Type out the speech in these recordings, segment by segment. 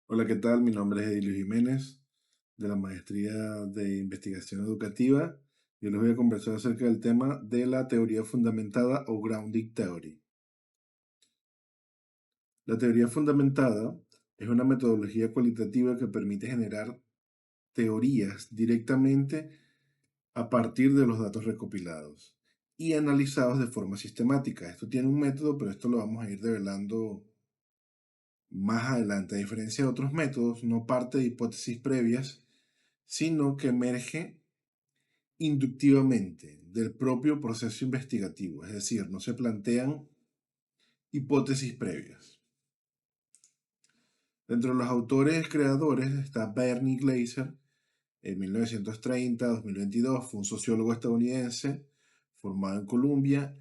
Hola, ¿qué tal? Mi nombre es Edilio Jiménez, de la Maestría de Investigación Educativa. Yo les voy a conversar acerca del tema de la teoría fundamentada o grounding theory. La teoría fundamentada es una metodología cualitativa que permite generar teorías directamente a partir de los datos recopilados y analizados de forma sistemática. Esto tiene un método, pero esto lo vamos a ir develando más adelante. A diferencia de otros métodos, no parte de hipótesis previas, sino que emerge inductivamente del propio proceso investigativo, es decir, no se plantean hipótesis previas. Dentro de los autores creadores está Bernie Glaser, en 1930-2022, fue un sociólogo estadounidense formado en Columbia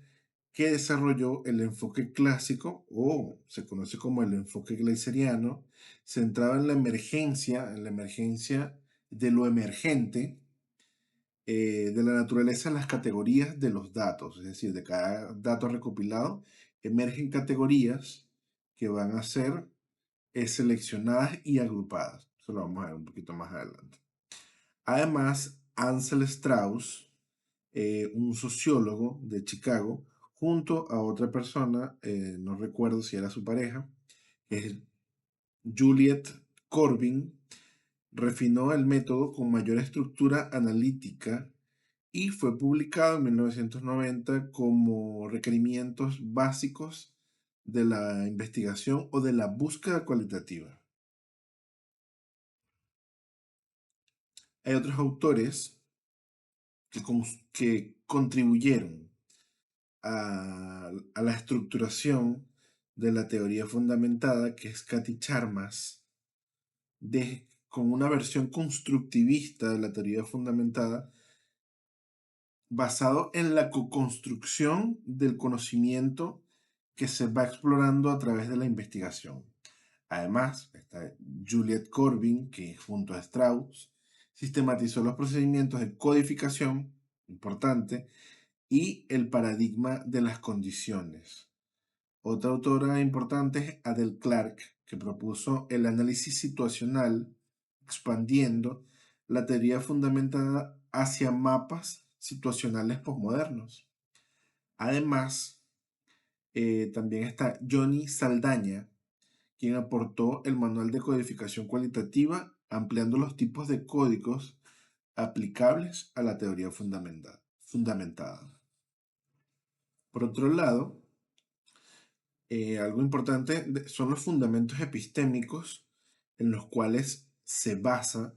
que desarrolló el enfoque clásico, o se conoce como el enfoque gleiseriano, centrado en la emergencia de lo emergente, de la naturaleza en las categorías de los datos, es decir, de cada dato recopilado, emergen categorías que van a ser seleccionadas y agrupadas. Eso lo vamos a ver un poquito más adelante. Además, Ansel Strauss, un sociólogo de Chicago, junto a otra persona, no recuerdo si era su pareja, que es Juliet Corbin, refinó el método con mayor estructura analítica y fue publicado en 1990 como requerimientos básicos de la investigación o de la búsqueda cualitativa. Hay otros autores que contribuyeron a la estructuración de la teoría fundamentada, que es Cathy Charmas, con una versión constructivista de la teoría fundamentada basado en la co-construcción del conocimiento que se va explorando a través de la investigación. Además, está Juliet Corbin, que junto a Strauss sistematizó los procedimientos de codificación, importante, y el paradigma de las condiciones. Otra autora importante es Adele Clark, que propuso el análisis situacional, expandiendo la teoría fundamentada hacia mapas situacionales posmodernos. Además, también está Johnny Saldaña, quien aportó el manual de codificación cualitativa, ampliando los tipos de códigos aplicables a la teoría fundamentada. Por otro lado, algo importante son los fundamentos epistémicos en los cuales se basa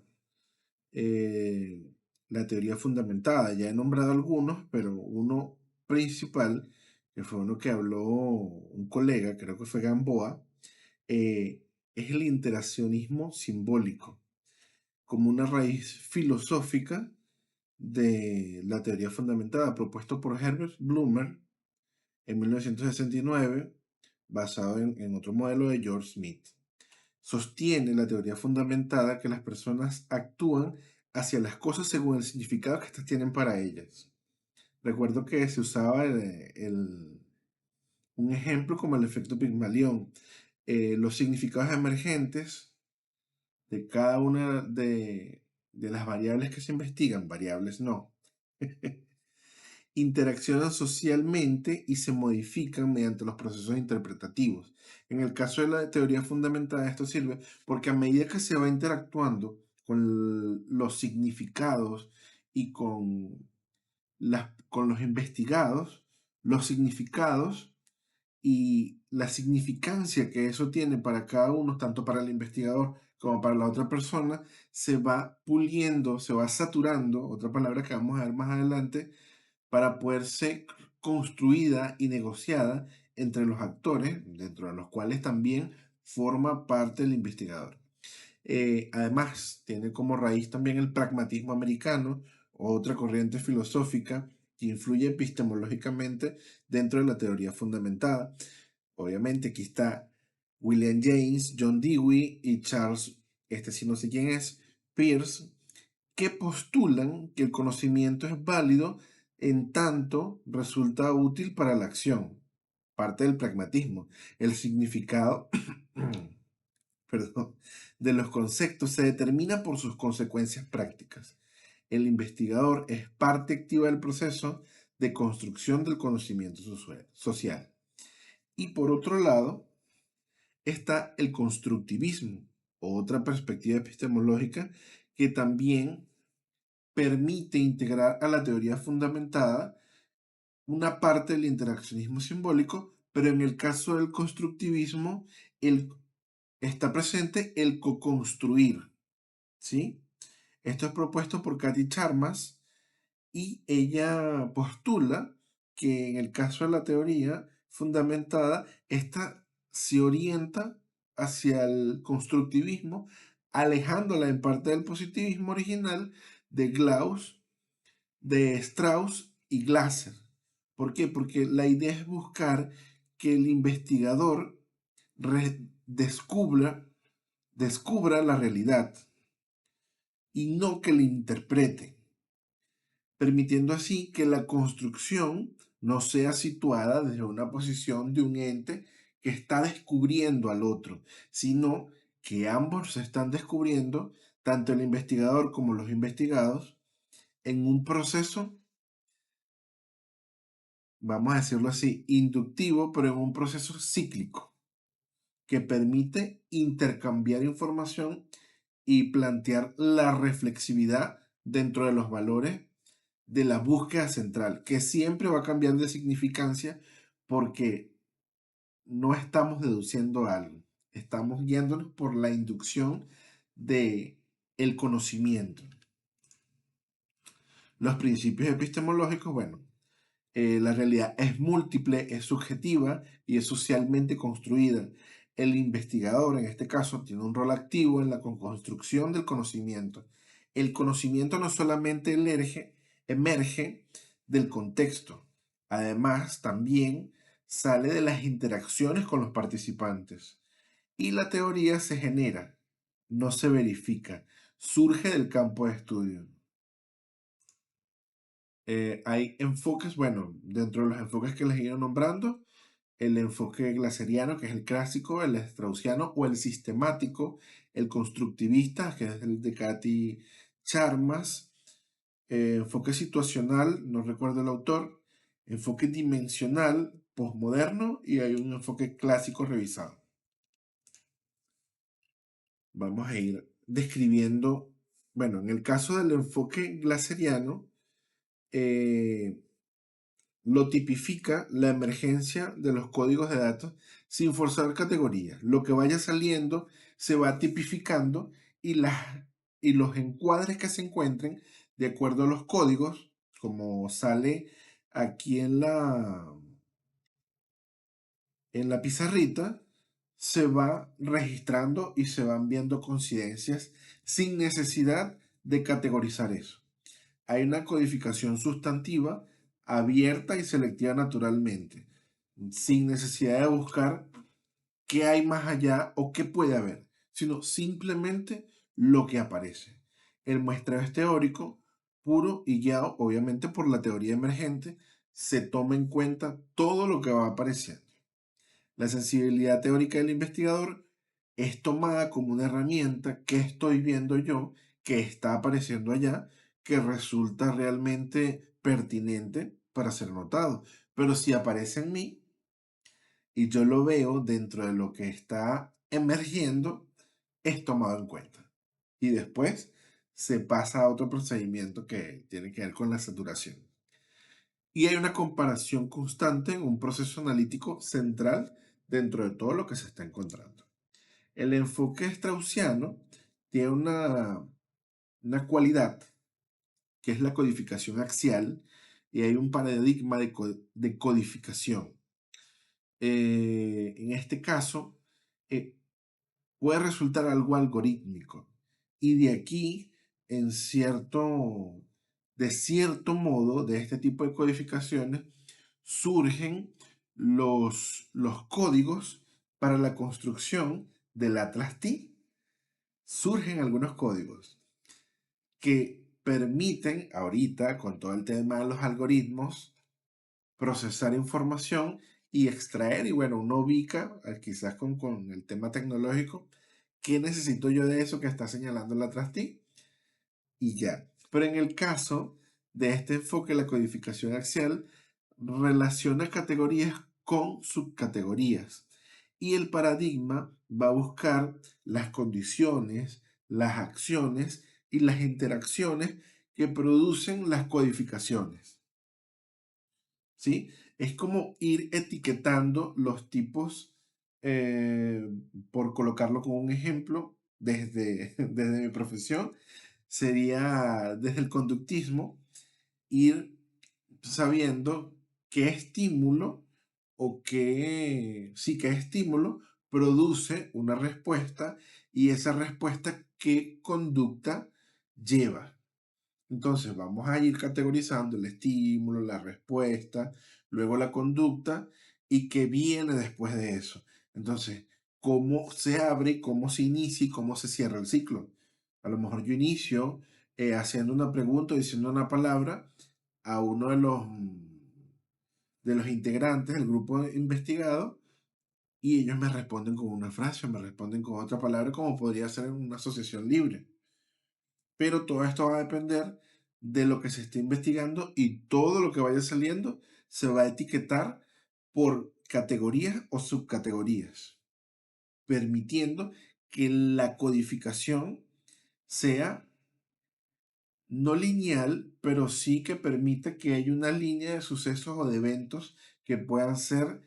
la teoría fundamentada. Ya he nombrado algunos, pero uno principal, que fue uno que habló un colega, creo que fue Gamboa, es el interaccionismo simbólico, como una raíz filosófica de la teoría fundamentada, propuesto por Herbert Blumer en 1969, basado en otro modelo de George Smith. Sostiene la teoría fundamentada que las personas actúan hacia las cosas según el significado que éstas tienen para ellas. Recuerdo que se usaba un ejemplo como el efecto Pigmalión. Los significados emergentes de cada una de las variables que se investigan, variables no, interaccionan socialmente y se modifican mediante los procesos interpretativos. En el caso de la teoría fundamentada, esto sirve porque a medida que se va interactuando con los significados y con los investigados, los significados y la significancia que eso tiene para cada uno, tanto para el investigador como para la otra persona, se va puliendo, se va saturando, otra palabra que vamos a ver más adelante, para poder ser construida y negociada entre los actores, dentro de los cuales también forma parte el investigador. Además, tiene como raíz también el pragmatismo americano, otra corriente filosófica que influye epistemológicamente dentro de la teoría fundamentada. Obviamente, aquí está William James, John Dewey y Charles, este sí no sé quién es, Peirce, que postulan que el conocimiento es válido en tanto resulta útil para la acción, parte del pragmatismo. El significado perdón, de los conceptos se determina por sus consecuencias prácticas. El investigador es parte activa del proceso de construcción del conocimiento social. Y por otro lado, está el constructivismo, otra perspectiva epistemológica que también permite integrar a la teoría fundamentada una parte del interaccionismo simbólico, pero en el caso del constructivismo está presente el co-construir, ¿sí? Esto es propuesto por Cathy Charmas y ella postula que en el caso de la teoría fundamentada, esta se orienta hacia el constructivismo, alejándola en parte del positivismo original de de Strauss y Glasser. ¿Por qué? Porque la idea es buscar que el investigador descubra la realidad y no que la interprete, permitiendo así que la construcción no sea situada desde una posición de un ente que está descubriendo al otro, sino que ambos se están descubriendo, tanto el investigador como los investigados, en un proceso, vamos a decirlo así, inductivo, pero en un proceso cíclico que permite intercambiar información y plantear la reflexividad dentro de los valores de la búsqueda central, que siempre va a cambiar de significancia porque no estamos deduciendo algo, estamos guiándonos por la inducción de el conocimiento. Los principios epistemológicos, bueno, la realidad es múltiple, es subjetiva y es socialmente construida. El investigador, en este caso, tiene un rol activo en la construcción del conocimiento. El conocimiento no solamente emerge del contexto, además también sale de las interacciones con los participantes. Y la teoría se genera, no se verifica, surge del campo de estudio. Hay enfoques, bueno, dentro de los enfoques que les he ido nombrando, el enfoque glaseriano, que es el clásico, el straussiano o el sistemático, el constructivista, que es el de Cathy Charmas, enfoque situacional, no recuerdo el autor, enfoque dimensional, posmoderno, y hay un enfoque clásico revisado. Vamos a ir describiendo, bueno, en el caso del enfoque glaseriano, eh, lo tipifica la emergencia de los códigos de datos sin forzar categorías. Lo que vaya saliendo se va tipificando y, y los encuadres que se encuentren de acuerdo a los códigos, como sale aquí en la pizarrita, se va registrando y se van viendo coincidencias sin necesidad de categorizar eso. Hay una codificación sustantiva abierta y selectiva naturalmente, sin necesidad de buscar qué hay más allá o qué puede haber, sino simplemente lo que aparece. El muestreo es teórico, puro y guiado obviamente por la teoría emergente, se toma en cuenta todo lo que va apareciendo. La sensibilidad teórica del investigador es tomada como una herramienta que estoy viendo yo, que está apareciendo allá, que resulta realmente pertinente para ser notado. Pero si aparece en mí y yo lo veo dentro de lo que está emergiendo, es tomado en cuenta. Y después se pasa a otro procedimiento que tiene que ver con la saturación. Y hay una comparación constante en un proceso analítico central dentro de todo lo que se está encontrando. El enfoque straussiano tiene una cualidad que es la codificación axial y hay un paradigma de codificación. En este caso, eh, puede resultar algo algorítmico y de aquí, de cierto modo, de este tipo de codificaciones, surgen los códigos para la construcción del Atlas T. Surgen algunos códigos que permiten ahorita, con todo el tema de los algoritmos, procesar información y extraer, y bueno, uno ubica, quizás con el tema tecnológico, ¿Qué necesito yo de eso que está señalando la trustee? Y ya. Pero en el caso de este enfoque, la codificación axial relaciona categorías con subcategorías. Y el paradigma va a buscar las condiciones, las acciones y las interacciones que producen las codificaciones. ¿Sí? Es como ir etiquetando los tipos, eh, por colocarlo como un ejemplo, desde mi profesión, sería desde el conductismo, ir sabiendo qué estímulo o qué estímulo produce una respuesta y esa respuesta qué conducta lleva. Entonces vamos a ir categorizando el estímulo, la respuesta, luego la conducta y qué viene después de eso. Entonces, cómo se abre, cómo se inicia y cómo se cierra el ciclo. A lo mejor yo inicio haciendo una pregunta o diciendo una palabra a uno de los integrantes del grupo investigado y ellos me responden con una frase o me responden con otra palabra como podría ser en una asociación libre. Pero todo esto va a depender de lo que se esté investigando y todo lo que vaya saliendo se va a etiquetar por categorías o subcategorías, permitiendo que la codificación sea no lineal, pero sí que permita que haya una línea de sucesos o de eventos que puedan ser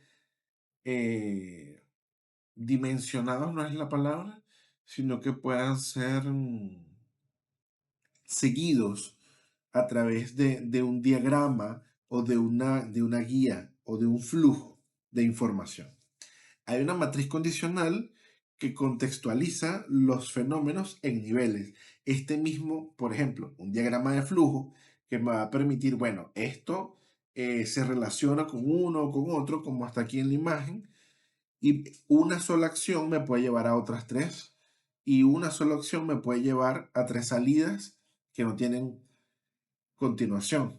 eh, dimensionados, no es la palabra, sino que puedan ser seguidos a través de un diagrama o de una guía o de un flujo de información. Hay una matriz condicional que contextualiza los fenómenos en niveles. Este mismo, por ejemplo, un diagrama de flujo que me va a permitir, bueno, esto se relaciona con uno o con otro, como hasta aquí en la imagen, y una sola acción me puede llevar a otras tres, y una sola acción me puede llevar a tres salidas que no tienen continuación.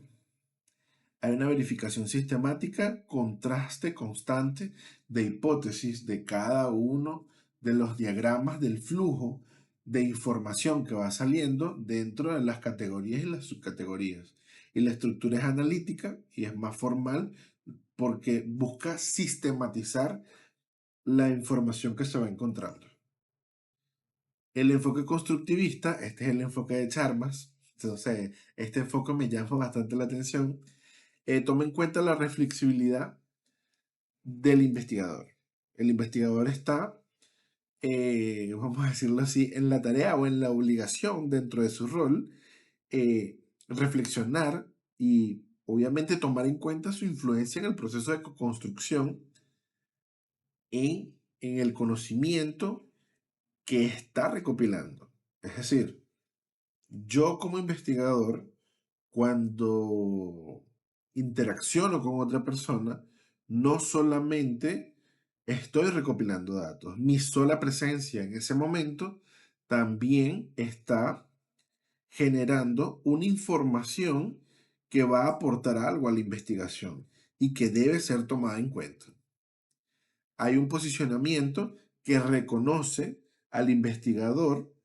Hay una verificación sistemática, contraste constante de hipótesis de cada uno de los diagramas del flujo de información que va saliendo dentro de las categorías y las subcategorías. Y la estructura es analítica y es más formal porque busca sistematizar la información que se va encontrando. El enfoque constructivista, este es el enfoque de Charmas, entonces este enfoque me llama bastante la atención, toma en cuenta la reflexibilidad del investigador. El investigador está, vamos a decirlo así, en la tarea o en la obligación dentro de su rol, reflexionar y obviamente tomar en cuenta su influencia en el proceso de construcción en el conocimiento que está recopilando. Es decir, yo como investigador, cuando interacciono con otra persona, no solamente estoy recopilando datos, mi sola presencia en ese momento también está generando una información que va a aportar algo a la investigación y que debe ser tomada en cuenta. Hay un posicionamiento que reconoce al investigador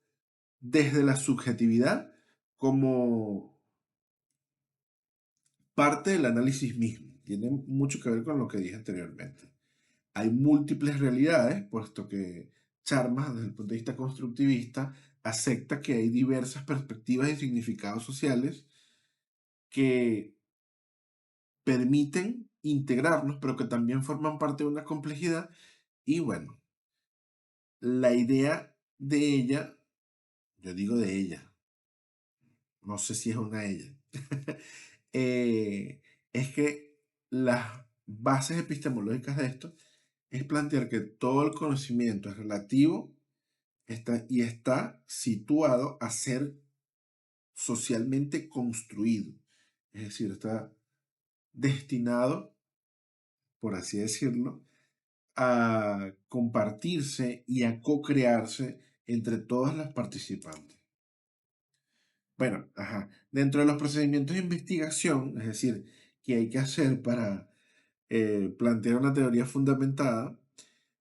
desde la subjetividad como parte del análisis mismo. Tiene mucho que ver con lo que dije anteriormente. Hay múltiples realidades, puesto que Charmas, desde el punto de vista constructivista, acepta que hay diversas perspectivas y significados sociales que permiten integrarnos, pero que también forman parte de una complejidad. Y bueno, la idea de ella, yo digo de ella, no sé si es una ella, es que las bases epistemológicas de esto es plantear que todo el conocimiento es relativo y está situado a ser socialmente construido. Es decir, está destinado, por así decirlo, a compartirse y a co-crearse entre todas las participantes. Bueno, ajá. Dentro de los procedimientos de investigación, es decir, que hay que hacer para plantear una teoría fundamentada,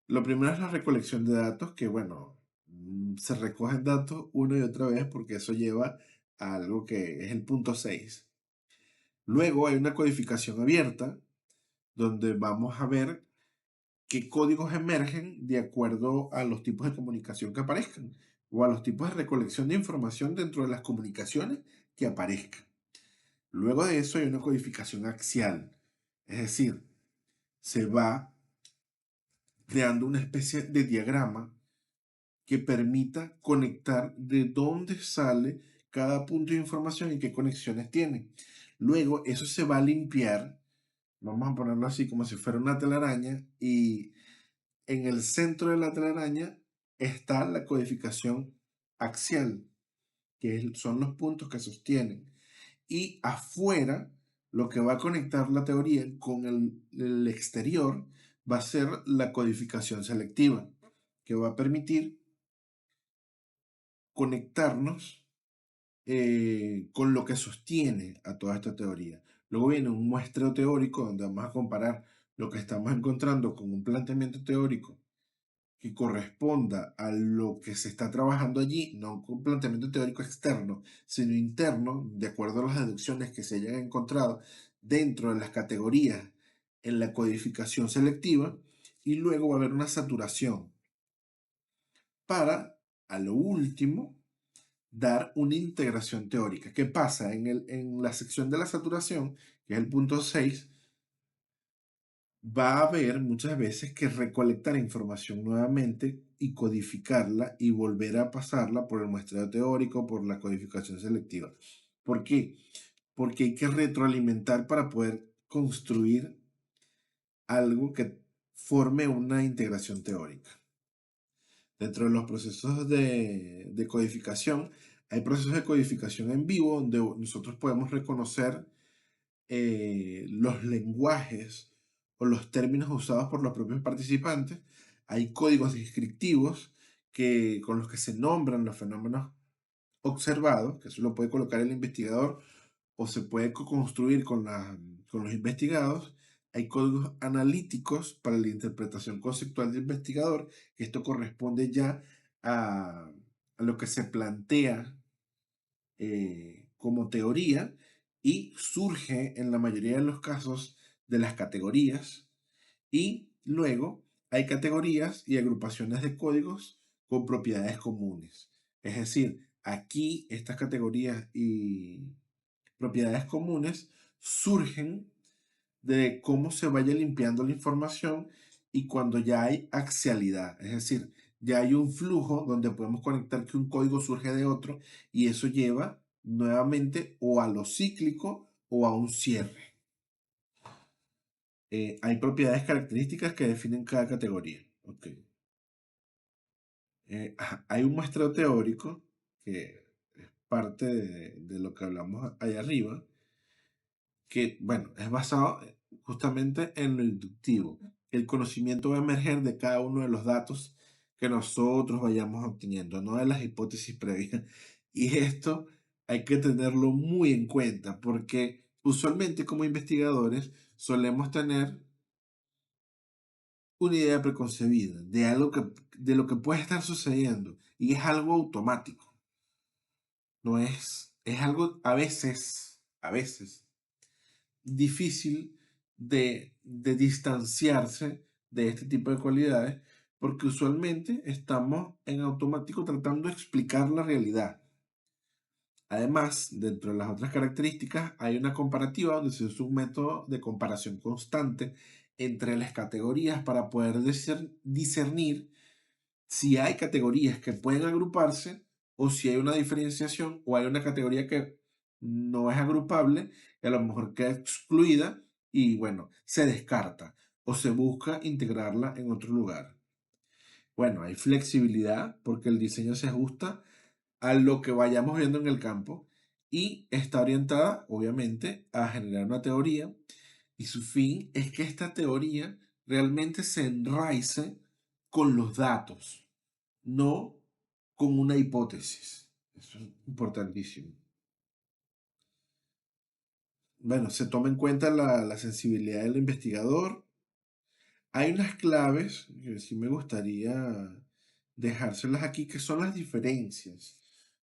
lo primero es la recolección de datos, que bueno, se recogen datos una y otra vez porque eso lleva a algo que es el punto 6. Luego hay una codificación abierta donde vamos a ver qué códigos emergen de acuerdo a los tipos de comunicación que aparezcan o a los tipos de recolección de información dentro de las comunicaciones que aparezcan. Luego de eso hay una codificación axial, es decir, se va creando una especie de diagrama que permita conectar de dónde sale cada punto de información y qué conexiones tiene. Luego eso se va a limpiar, vamos a ponerlo así como si fuera una telaraña, y en el centro de la telaraña está la codificación axial, que son los puntos que sostienen. Y afuera, lo que va a conectar la teoría con el exterior va a ser la codificación selectiva, que va a permitir conectarnos con lo que sostiene a toda esta teoría. Luego viene un muestreo teórico donde vamos a comparar lo que estamos encontrando con un planteamiento teórico que corresponda a lo que se está trabajando allí, no con un planteamiento teórico externo, sino interno, de acuerdo a las deducciones que se hayan encontrado dentro de las categorías en la codificación selectiva, y luego va a haber una saturación para, a lo último, dar una integración teórica. ¿Qué pasa? En la sección de la saturación, que es el punto 6, va a haber muchas veces que recolectar información nuevamente y codificarla y volver a pasarla por el muestreo teórico, por la codificación selectiva. ¿Por qué? Porque hay que retroalimentar para poder construir algo que forme una integración teórica. Dentro de los procesos de codificación, hay procesos de codificación en vivo donde nosotros podemos reconocer los lenguajes o los términos usados por los propios participantes. Hay códigos descriptivos con los que se nombran los fenómenos observados, que eso lo puede colocar el investigador o se puede construir con los investigados. Hay códigos analíticos para la interpretación conceptual del investigador, que esto corresponde ya a lo que se plantea como teoría y surge en la mayoría de los casos de las categorías, y luego hay categorías y agrupaciones de códigos con propiedades comunes. Es decir, aquí estas categorías y propiedades comunes surgen de cómo se vaya limpiando la información y cuando ya hay axialidad, es decir, ya hay un flujo donde podemos conectar que un código surge de otro y eso lleva nuevamente o a lo cíclico o a un cierre. Hay propiedades características que definen cada categoría. Okay. Hay un muestreo teórico que es parte de lo que hablamos ahí arriba, que, bueno, es basado justamente en lo inductivo. El conocimiento va a emerger de cada uno de los datos que nosotros vayamos obteniendo, no de las hipótesis previas. Y esto hay que tenerlo muy en cuenta porque usualmente como investigadores solemos tener una idea preconcebida de algo de lo que puede estar sucediendo y es algo automático. No es algo a veces difícil de distanciarse de este tipo de cualidades porque usualmente estamos en automático tratando de explicar la realidad. Además, dentro de las otras características, hay una comparativa donde se usa un método de comparación constante entre las categorías para poder discernir si hay categorías que pueden agruparse o si hay una diferenciación o hay una categoría que no es agrupable, que a lo mejor queda excluida y bueno, se descarta o se busca integrarla en otro lugar. Bueno, hay flexibilidad porque el diseño se ajusta a lo que vayamos viendo en el campo y está orientada, obviamente, a generar una teoría y su fin es que esta teoría realmente se enraice con los datos, no con una hipótesis. Eso es importantísimo. Bueno, se toma en cuenta la sensibilidad del investigador. Hay unas claves que sí me gustaría dejárselas aquí, que son las diferencias.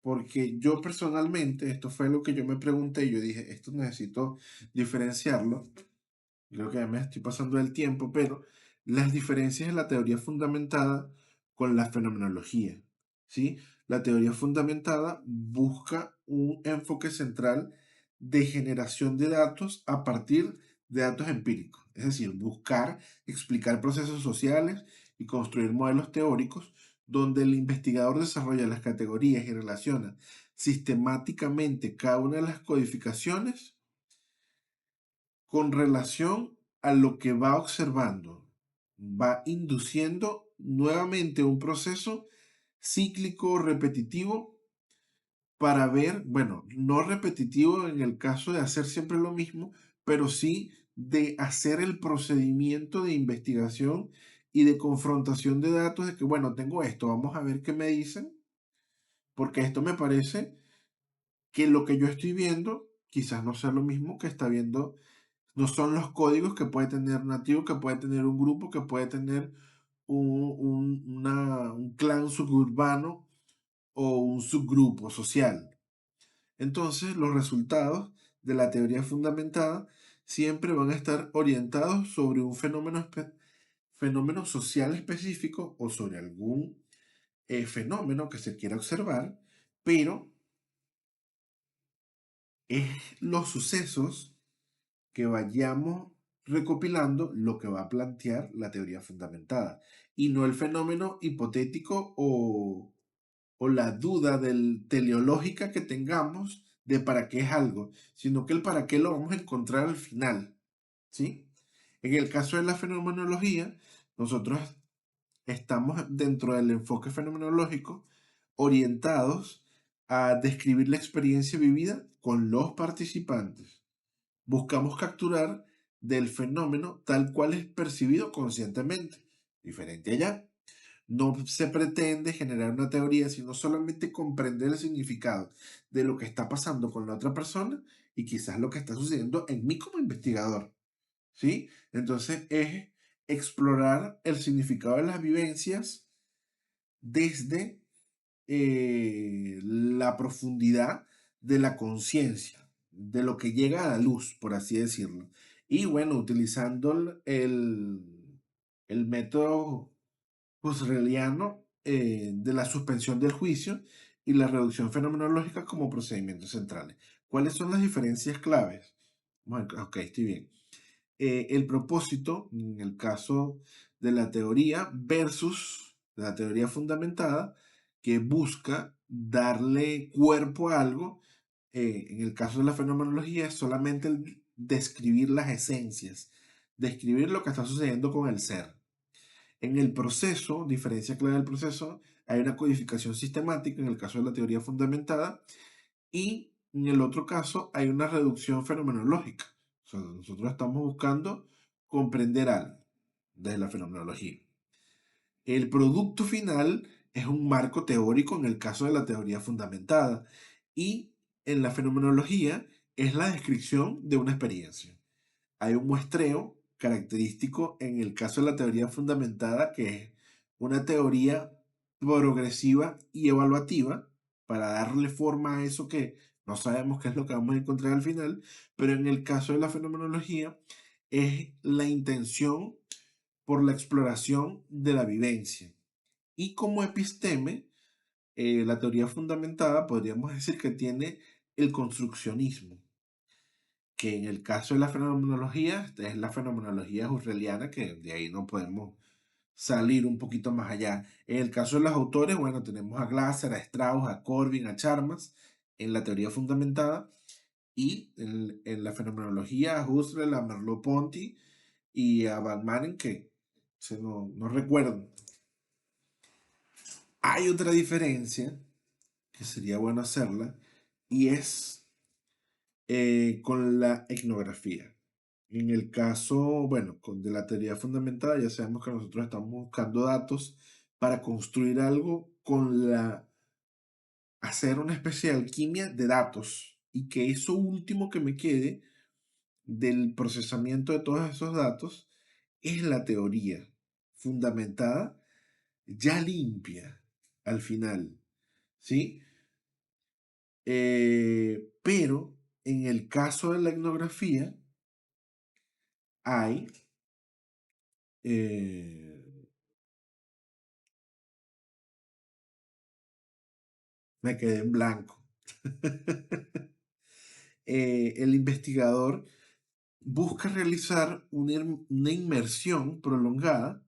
Porque yo personalmente, esto fue lo que yo me pregunté, yo dije, esto necesito diferenciarlo. Creo que ya me estoy pasando del tiempo, pero las diferencias en la teoría fundamentada con la fenomenología, ¿sí? La teoría fundamentada busca un enfoque central de generación de datos a partir de datos empíricos, es decir, buscar explicar procesos sociales y construir modelos teóricos donde el investigador desarrolla las categorías y relaciona sistemáticamente cada una de las codificaciones con relación a lo que va observando. Va induciendo nuevamente un proceso cíclico repetitivo para ver, bueno, no repetitivo en el caso de hacer siempre lo mismo, pero sí de hacer el procedimiento de investigación y de confrontación de datos de que, bueno, tengo esto, vamos a ver qué me dicen, porque esto me parece que lo que yo estoy viendo quizás no sea lo mismo que está viendo. No son los códigos que puede tener nativo, que puede tener un grupo, que puede tener un clan suburbano o un subgrupo social. Entonces, los resultados de la teoría fundamentada siempre van a estar orientados sobre un fenómeno social específico o sobre algún fenómeno que se quiera observar, pero es los sucesos que vayamos recopilando lo que va a plantear la teoría fundamentada y no el fenómeno hipotético o la duda teleológica que tengamos de para qué es algo, sino que el para qué lo vamos a encontrar al final, ¿sí? En el caso de la fenomenología, nosotros estamos dentro del enfoque fenomenológico orientados a describir la experiencia vivida con los participantes. Buscamos capturar del fenómeno tal cual es percibido conscientemente. Diferente allá. No se pretende generar una teoría, sino solamente comprender el significado de lo que está pasando con la otra persona y quizás lo que está sucediendo en mí como investigador. ¿Sí? Entonces es explorar el significado de las vivencias desde la profundidad de la conciencia, de lo que llega a la luz, por así decirlo. Y bueno, utilizando el método husserliano de la suspensión del juicio y la reducción fenomenológica como procedimientos centrales. ¿Cuáles son las diferencias claves? Bueno, ok, estoy bien. El propósito, en el caso de la teoría versus la teoría fundamentada, que busca darle cuerpo a algo, en el caso de la fenomenología, es solamente el describir las esencias, describir lo que está sucediendo con el ser. En el proceso, diferencia clave del proceso, hay una codificación sistemática en el caso de la teoría fundamentada y en el otro caso hay una reducción fenomenológica. O sea, nosotros estamos buscando comprender algo desde la fenomenología. El producto final es un marco teórico en el caso de la teoría fundamentada y en la fenomenología es la descripción de una experiencia. Hay un muestreo característico en el caso de la teoría fundamentada, que es una teoría progresiva y evaluativa para darle forma a eso que no sabemos qué es lo que vamos a encontrar al final, pero en el caso de la fenomenología es la intención por la exploración de la vivencia. Y como episteme, la teoría fundamentada podríamos decir que tiene el construccionismo, que en el caso de la fenomenología es la fenomenología husserliana, que de ahí no podemos salir un poquito más allá. En el caso de los autores, bueno, tenemos a Glasser, a Strauss, a Corbin, a Chalmers en la teoría fundamentada y en la fenomenología a Husserl, a Merleau-Ponty y a Van Manen, que no recuerdo. Hay otra diferencia que sería bueno hacerla y es con la etnografía. En el caso, bueno, de la teoría fundamentada, ya sabemos que nosotros estamos buscando datos para construir algo hacer una especie de alquimia de datos y que eso último que me quede del procesamiento de todos esos datos es la teoría fundamentada ya limpia al final, ¿sí? Pero en el caso de la etnografía hay, eh, me quedé en blanco. El investigador busca realizar una inmersión prolongada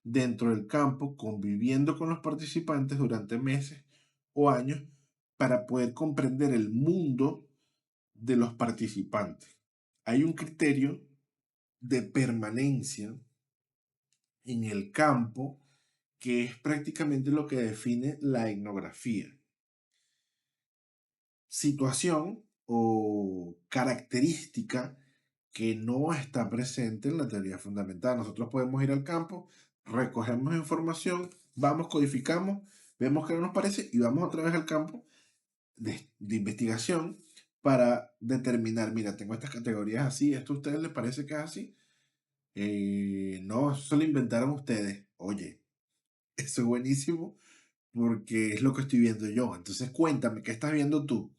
dentro del campo, conviviendo con los participantes durante meses o años para poder comprender el mundo de los participantes. Hay un criterio de permanencia en el campo que es prácticamente lo que define la etnografía. Situación o característica que no está presente en la teoría fundamental. Nosotros podemos ir al campo, recogemos información, vamos, codificamos, vemos qué nos parece y vamos otra vez al campo de investigación para determinar, mira, tengo estas categorías así, ¿esto a ustedes les parece que es así? No, eso lo inventaron ustedes. Oye, eso es buenísimo porque es lo que estoy viendo yo. Entonces cuéntame, ¿qué estás viendo tú?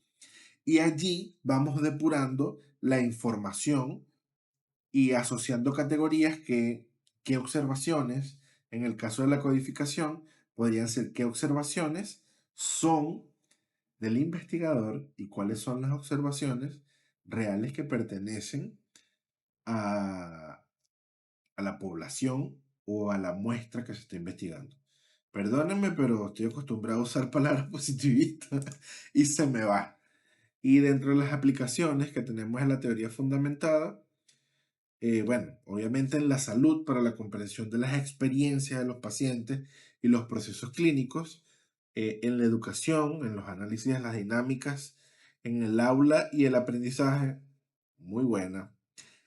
Y allí vamos depurando la información y asociando categorías qué observaciones, en el caso de la codificación, podrían ser qué observaciones son del investigador y cuáles son las observaciones reales que pertenecen a, a la población o a la muestra que se está investigando. Perdónenme, pero estoy acostumbrado a usar palabras positivistas y se me va. Y dentro de las aplicaciones que tenemos en la teoría fundamentada, bueno, obviamente en la salud para la comprensión de las experiencias de los pacientes y los procesos clínicos, en la educación, en los análisis de las dinámicas, en el aula y el aprendizaje, muy buena.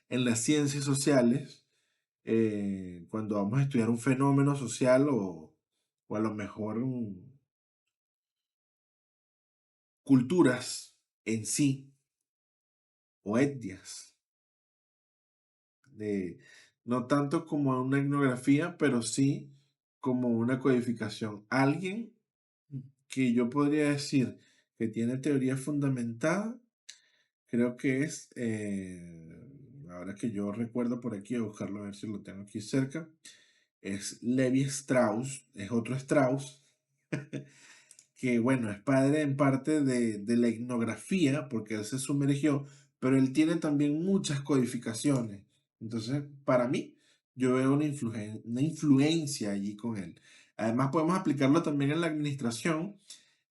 En las ciencias sociales, cuando vamos a estudiar un fenómeno social o a lo mejor culturas en sí o etnias de, no tanto como una etnografía, pero sí como una codificación. Alguien que yo podría decir que tiene teoría fundamentada, creo que es, ahora que yo recuerdo por aquí, voy a buscarlo a ver si lo tengo aquí cerca, es Levi Strauss, es otro Strauss, que bueno, es padre en parte de la etnografía, porque él se sumergió, pero él tiene también muchas codificaciones. Entonces, para mí, yo veo una influencia allí con él. Además, podemos aplicarlo también en la administración,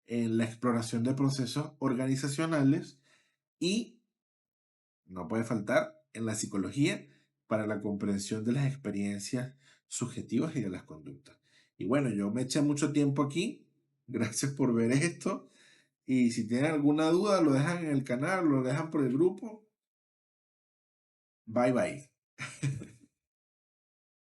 en la exploración de procesos organizacionales y, no puede faltar, en la psicología para la comprensión de las experiencias subjetivas y de las conductas. Y bueno, yo me eché mucho tiempo aquí. Gracias por ver esto. Y si tienen alguna duda, lo dejan en el canal, lo dejan por el grupo. Bye bye.